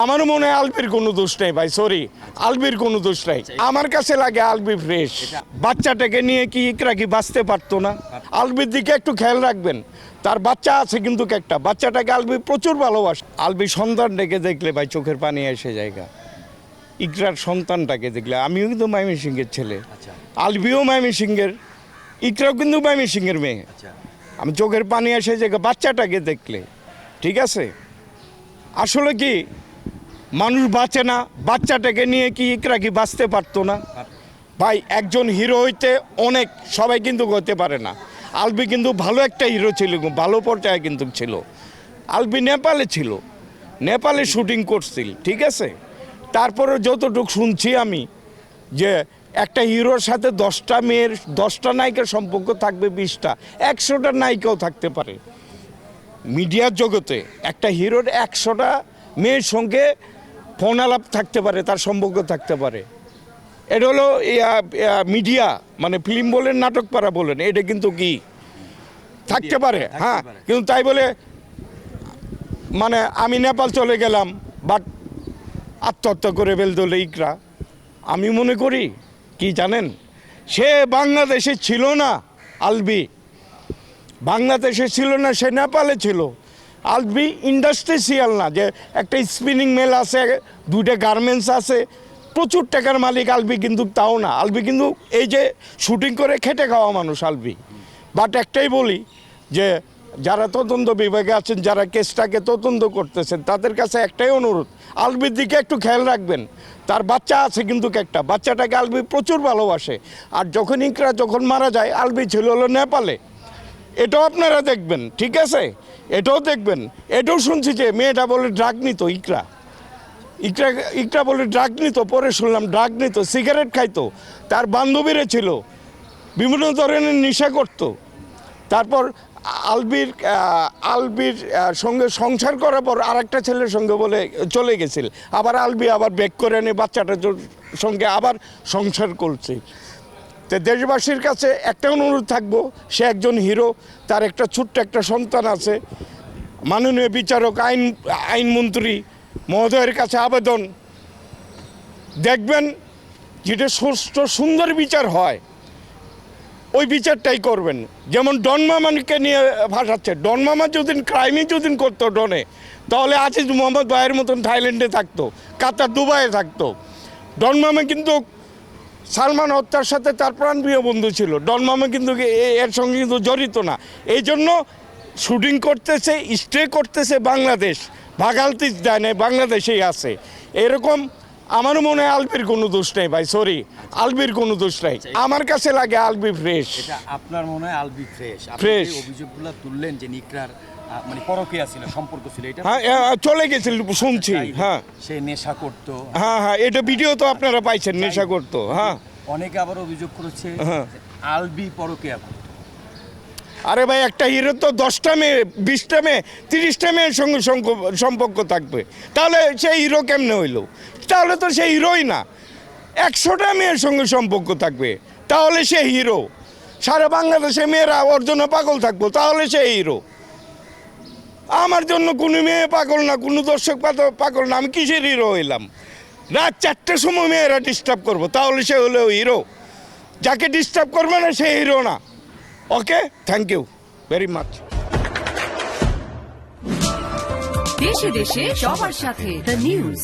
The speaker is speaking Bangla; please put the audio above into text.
আমার মনে হয় আলবির কোনো দোষ নেই ভাই, সরি, আলবির কোনো দোষ নেই। আমার কাছে লাগে আলবি ফ্রেশ। বাচ্চাটাকে নিয়ে কি ইকরা কি বাঁচতে পারতো না? আলবির দিকে একটু খেয়াল রাখবেন, তার বাচ্চা আছে কিন্তু একটা, বাচ্চাটাকে আলবি প্রচুর ভালোবাসে। আলবি সন্তানটাকে দেখলে ভাই চোখের পানি এসে জায়গা। ইকরার সন্তানটাকে দেখলে, আমিও কিন্তু ময়মনসিংহের ছেলে, আলবিও ময়মনসিংহের, ইকরাও কিন্তু ময়মনসিংহের মেয়ে। আমি চোখের পানি এসে জায়গা বাচ্চাটাকে দেখলে, ঠিক আছে? আসলে কি মানুষ বাঁচে না? বাচ্চাটাকে নিয়ে কি ইকরা কি বাঁচতে পারতো না? ভাই একজন হিরো হইতে অনেক সবাই কিন্তু হতে পারে না। আলবি কিন্তু ভালো একটা হিরো ছিল, ভালো পর্যায়ে কিন্তু ছিল। আলবি নেপালে ছিল, নেপালে শুটিং করছিল, ঠিক আছে? তারপরে যতটুকু শুনছি আমি যে একটা হিরোর সাথে 10টা মেয়ের 10টা নায়িকার সম্পর্ক থাকবে, 20টা 100টা নায়িকাও থাকতে পারে। মিডিয়ার জগতে একটা হিরোর 100টা মেয়ের সঙ্গে ফোন আলাপ থাকতে পারে, তার সম্পর্ক থাকতে পারে। এটা হলো মিডিয়া, মানে ফিল্ম বলেন, নাটক পাড়া বলেন, এটা কিন্তু কি থাকতে পারে, হ্যাঁ। কিন্তু তাই বলে মানে আমি নেপাল চলে গেলাম, বাট আত্মহত্যা করে ফেলতে হলো ইকরা। আমি মনে করি কি জানেন, সে বাংলাদেশে ছিল না, আলবি বাংলাদেশে ছিল না, সে নেপালে ছিল। আলবি ইন্ডাস্ট্রিয়াল না যে একটা স্পিনিং মিল আছে, 2টা গার্মেন্টস আছে, প্রচুর টাকার মালিক আলবি কিন্তু তাও না। আলবি কিন্তু এই যে শুটিং করে খেটে খাওয়া মানুষ আলবি। বাট একটাই বলি যে যারা তদন্ত বিভাগে আছেন, যারা কেসটাকে তদন্ত করতেছেন, তাদের কাছে একটাই অনুরোধ, আলবির দিকে একটু খেয়াল রাখবেন। তার বাচ্চা আছে কিন্তু একটা, বাচ্চাটাকে আলবি প্রচুর ভালোবাসে। আর যখন ইকরা যখন মারা যায়, আলবি ছিল হলো নেপালে। এটাও আপনারা দেখবেন, ঠিক আছে? এটাও দেখবেন। এটাও শুনছি যে মেয়েটা বলে ড্রাগ নিত, ইকরা ইকরা বলে ড্রাগ নিত, পরে শুনলাম ড্রাগ নিত, সিগারেট খাইতো, তার বান্ধবীরা ছিল, বিভিন্ন ধরনের নেশা করতো। তারপর আলবির সঙ্গে সংসার করার পর আরেকটা ছেলের সঙ্গে বলে চলে গেছিল, আবার আলবি আবার ব্যাক করে এনে বাচ্চাটার সঙ্গে আবার সংসার করছে। তো দেশবাসীর কাছে একটা অনুরোধ থাকবো, সে একজন হিরো, তার একটা ছোট্ট একটা সন্তান আছে। মাননীয় বিচারক, আইনমন্ত্রী মহোদয়ের কাছে আবেদন, দেখবেন যেটা সুষ্ঠু সুন্দর বিচার হয়, ওই বিচারটাই করবেন। যেমন ডন মামাকে নিয়ে ভাসাচ্ছে, ডন মামা যদি ক্রাইমই যদি করতো ডনে, তাহলে আজিজ মোহাম্মদ ভাইয়ের মতন থাইল্যান্ডে থাকতো, কাতার, দুবাইয়ে থাকতো। ডন মামা কিন্তু সালমান হত্যার সাথে তার প্রাণপ্রিয় বন্ধু ছিল, ডন মামা কিন্তু এর সঙ্গে কিন্তু জড়িত না। এই জন্য শুটিং করতেছে, স্টে করতেছে বাংলাদেশ, ভাগালতি দেয় না, বাংলাদেশেই আছে। এরকম আমার মনে হয় আলবির কোনো দোষ নেই ভাই, সরি, আলবির কোনো দোষ নেই। আমার কাছে লাগে আলবি ফ্রেশ। এটা আপনার মনে হয় আলবি ফ্রেশ? ফ্রেশ অভিযোগগুলো তুললেন যে ইকরার মানে পরকীয়া ছিল, সম্পর্ক ছিল, এটা হ্যাঁ চলে গেছিল শুনছি, হ্যাঁ সে নেশা করতো, হ্যাঁ হ্যাঁ, এটা ভিডিও তো আপনারা পাইছেন, নেশা করতো, হ্যাঁ। অনেকে আবার অভিযোগ করেছে আলবি পরকীয়া করতো। আরে ভাই একটা হিরো তো 10টা মেয়ে, 20টা মেয়ে, 30টা মেয়ের সঙ্গে সম্পর্ক থাকবে, তাহলে সেই হিরো কেমনে হইলো? তাহলে তো সে হিরোই না। 100টা মেয়ের সঙ্গে সম্পর্ক থাকবে, তাহলে সে হিরো। সারা বাংলাদেশে মেয়েরা ওর জন্য পাগল থাকবো, তাহলে সে হিরো। আমার জন্য কোনো মেয়ে পাগল না, কোনো দর্শক পাগল না, আমি কিসের হিরো হইলাম? রাত 4টের সময় মেয়েরা ডিস্টার্ব করবো, তাহলে সে হলো হিরো? যাকে ডিস্টার্ব করবে না সে হিরো না। ওকে, থ্যাংক ইউ ভেরি মাচ। দেশে দেশে সবার সাথে দ্য নিউজ।